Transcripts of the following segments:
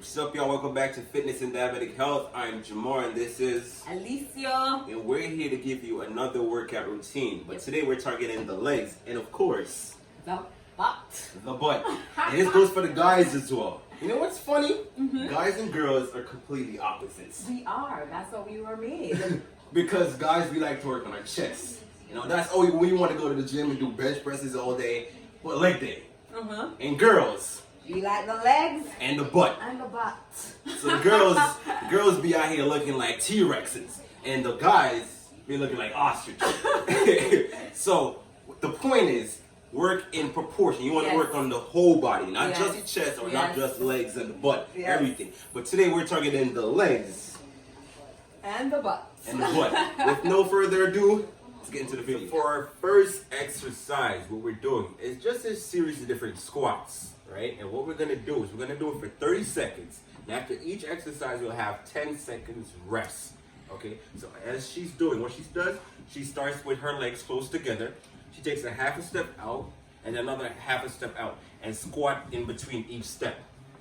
What's up, y'all? Welcome back to Fitness and Diabetic Health. I'm Jamar, and this is Alicia. And we're here to give you another workout routine. But today we're targeting the legs and, of course, the butt. the butt. And this goes for the guys as well. You know what's funny? Guys and girls are completely opposites. We are. That's what we were made. Because guys, we like to work on our chests. You know, that's all we want to go to the gym and do bench presses all day, but leg day. And girls, We like the legs and the butt. and the butt. So the girls be out here looking like T-Rexes, and the guys be looking like ostriches. So the point is, work in proportion. You want to work on the whole body, not just the chest or not just legs and the butt, everything. But today we're targeting the legs And the butt. and the butt. With no further ado, let's get into the video. For our first exercise, what we're doing is just a series of different squats, right? And what we're gonna do is we're gonna do it for 30 seconds. And after each exercise, we'll have 10 seconds rest. Okay, so as she's doing, what she does, she starts with her legs close together. She takes a half a step out and another half a step out and squat in between each step,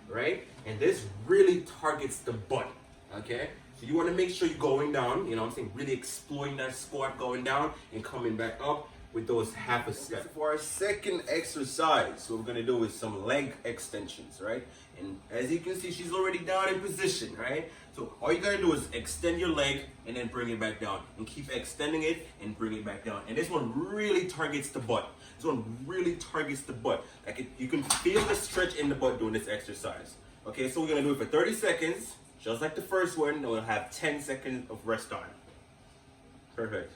right? And this really targets the butt, okay? So you want to make sure you're going down, you know what I'm saying, really exploring that squat, going down and coming back up with those half a step. For our second exercise, what we're going to do is some leg extensions, right? And as you can see, she's already down in position, right? So all you got to do is extend your leg and then bring it back down. And keep extending it and bring it back down. And this one really targets the butt. This one really targets the butt. Like you can feel the stretch in the butt doing this exercise. Okay, so we're going to do it for 30 seconds. Just like the first one, we'll have 10 seconds of rest time. Perfect.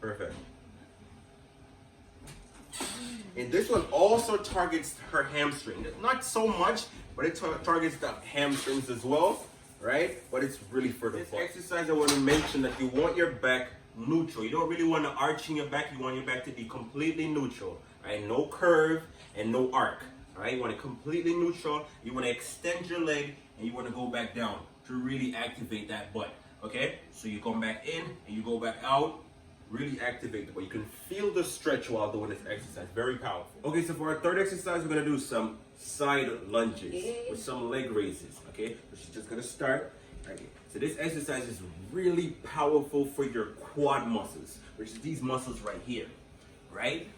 Perfect. And this one also targets her hamstring. Not so much, but it targets the hamstrings as well, right? But it's really for the butt. This exercise, I want to mention that you want your back neutral. You don't really want to arch in your back. You want your back to be completely neutral, right? No curve and no arc. All right, you want it completely neutral. You want to extend your leg and you want to go back down to really activate that butt. Okay, so you come back in and you go back out. Really activate the butt. You can feel the stretch while doing this exercise. Very powerful. Okay, so for our third exercise, we're gonna do some side lunges with some leg raises. Okay, so she's just gonna start. Okay. So this exercise is really powerful for your quad muscles, which is these muscles right here, right?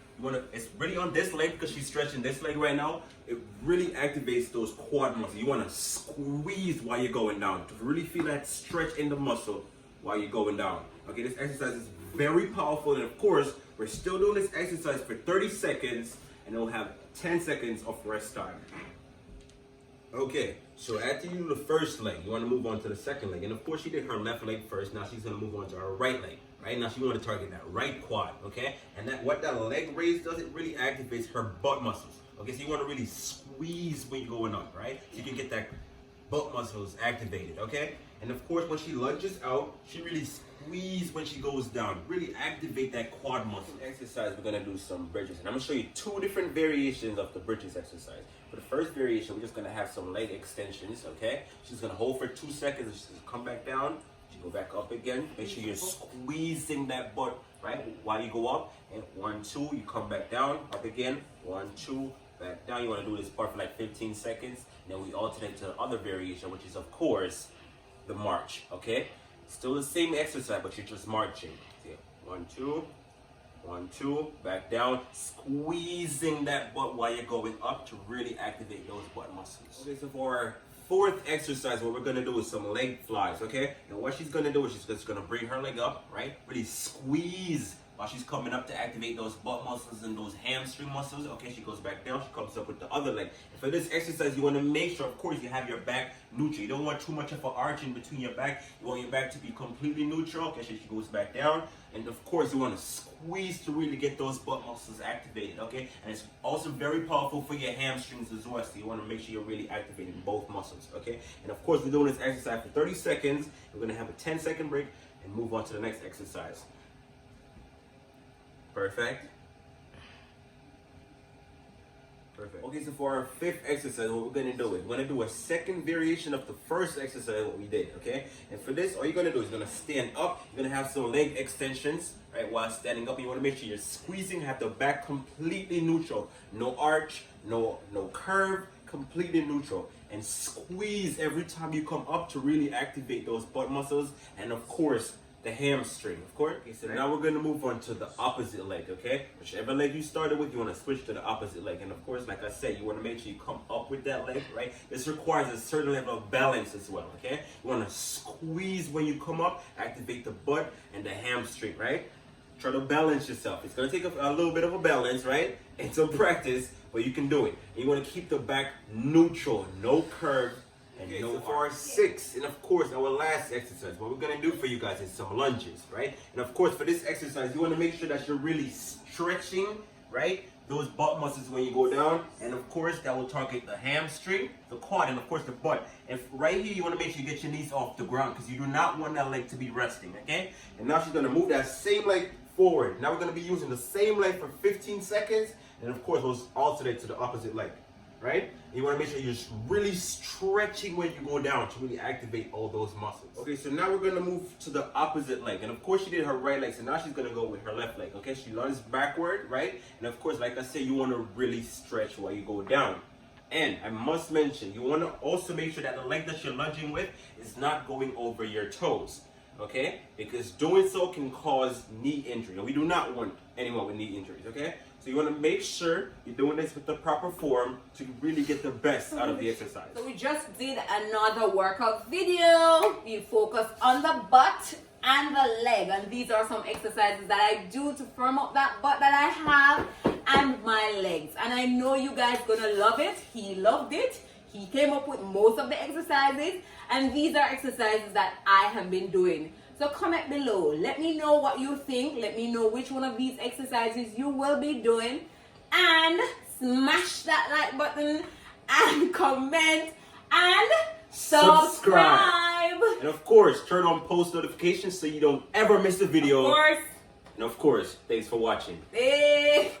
It's really on this leg because she's stretching this leg right now. It really activates those quad muscles. You want to squeeze while you're going down to really feel that stretch in the muscle while you're going down. Okay, this exercise is very powerful, and of course, we're still doing this exercise for 30 seconds, and we'll have 10 seconds of rest time. Okay, so after you do the first leg, you want to move on to the second leg, and of course, she did her left leg first. Now she's going to move on to her right leg. Right now, she want to target that right quad, okay? And what that leg raise does, it really activates her butt muscles. Okay, so you want to really squeeze when you're going up, right? So you can get that butt muscles activated, okay? And of course, when she lunges out, she really squeeze when she goes down. Really activate that quad muscle. Exercise, we're going to do some bridges. And I'm going to show you two different variations of the bridges exercise. For the first variation, we're just going to have some leg extensions, okay? She's going to hold for 2 seconds and she's going to come back down. Go back up again. Make sure you're squeezing that butt, right? While you go up. And 1, 2, you come back down. Up again. 1, 2, back down. You want to do this part for like 15 seconds. And then we alternate to the other variation, which is, of course, the march. Okay? Still the same exercise, but you're just marching. Okay. 1, 2. 1, 2. Back down. Squeezing that butt while you're going up to really activate those butt muscles. Okay, so for our fourth exercise, what we're gonna do is some leg flies, okay? And what she's gonna do is she's just gonna bring her leg up, right? Really squeeze while she's coming up to activate those butt muscles and those hamstring muscles. Okay, she goes back down, she comes up with the other leg. And for this exercise, you wanna make sure, of course, you have your back neutral. You don't want too much of an arch in between your back. You want your back to be completely neutral. Okay, so she goes back down. And of course, you wanna squeeze to really get those butt muscles activated, okay? And it's also very powerful for your hamstrings as well. So you wanna make sure you're really activating both muscles, okay? And of course, we're doing this exercise for 30 seconds. We're gonna have a 10-second break and move on to the next exercise. Perfect. Perfect. Okay, so for our fifth exercise, what we're gonna do is we're gonna do a second variation of the first exercise what we did, okay? And for this, all you're gonna do is gonna stand up. You're gonna have some leg extensions, right? While standing up, you wanna make sure you're squeezing, have the back completely neutral. No arch, no curve, completely neutral, and squeeze every time you come up to really activate those butt muscles and of course the hamstring, of course. Okay, so now we're gonna move on to the opposite leg, okay? Whichever leg you started with, you wanna switch to the opposite leg. And of course, like I said, you wanna make sure you come up with that leg, right? This requires a certain level of balance as well, okay? You wanna squeeze when you come up, activate the butt and the hamstring, right? Try to balance yourself. It's gonna take a little bit of a balance, right? And some practice, but you can do it. And you wanna keep the back neutral, no curve, and no for our 6, and of course our last exercise, what we're gonna do for you guys is some lunges, right? And of course for this exercise, you wanna make sure that you're really stretching, right? Those butt muscles when you go down, and of course that will target the hamstring, the quad, and of course the butt. And right here, you wanna make sure you get your knees off the ground because you do not want that leg to be resting, okay? And now she's gonna move that same leg forward. Now we're gonna be using the same leg for 15 seconds, and of course we'll alternate to the opposite leg. Right? You want to make sure you're really stretching when you go down to really activate all those muscles. Okay, so now we're going to move to the opposite leg. And of course, she did her right leg, so now she's going to go with her left leg. Okay, she lunges backward, right? And of course, like I said, you want to really stretch while you go down. And I must mention, you want to also make sure that the leg that you're lunging with is not going over your toes. Okay? Because doing so can cause knee injury. And we do not want anyone with knee injuries, okay? So you want to make sure you're doing this with the proper form to really get the best out of the exercise. So we just did another workout video. We focused on the butt and the leg. And these are some exercises that I do to firm up that butt that I have and my legs. And I know you guys gonna love it. He loved it. He came up with most of the exercises. And these are exercises that I have been doing. So comment below. Let me know what you think. Let me know which one of these exercises you will be doing. And smash that like button and comment and subscribe. And of course, turn on post notifications so you don't ever miss a video. Of course. And of course, thanks for watching. Hey.